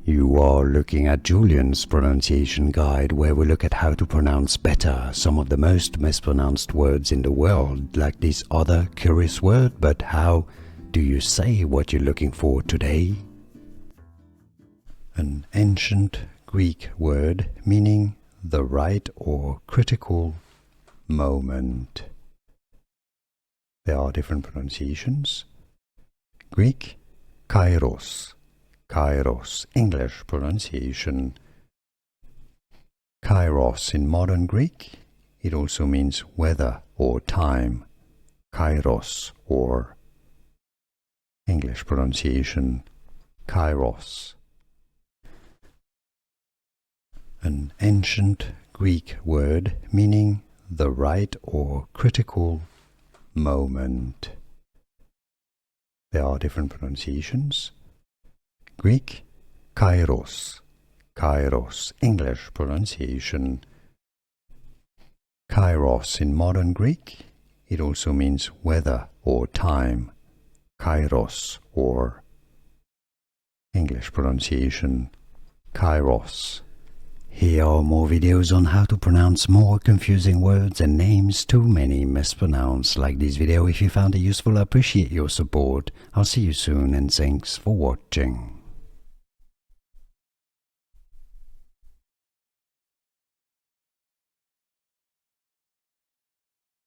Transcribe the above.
You are looking at Julian's pronunciation guide, where we look at how to pronounce better some of the most mispronounced words in the world, like this other curious word. But how do you say what you're looking for today? An ancient Greek word meaning the right or critical moment. There are different pronunciations. Greek, Kairos. Kairos, English pronunciation. Kairos in modern Greek, it also means weather or time. Kairos, or English pronunciation, Kairos. An ancient Greek word meaning the right or critical moment. There are different pronunciations. Greek, Kairos. Kairos, English pronunciation. Kairos in modern Greek, it also means weather or time. Kairos, or English pronunciation, Kairos. Here are more videos on how to pronounce more confusing words and names too many mispronounced. Like this video if you found it useful. I appreciate your support. I'll see you soon and thanks for watching.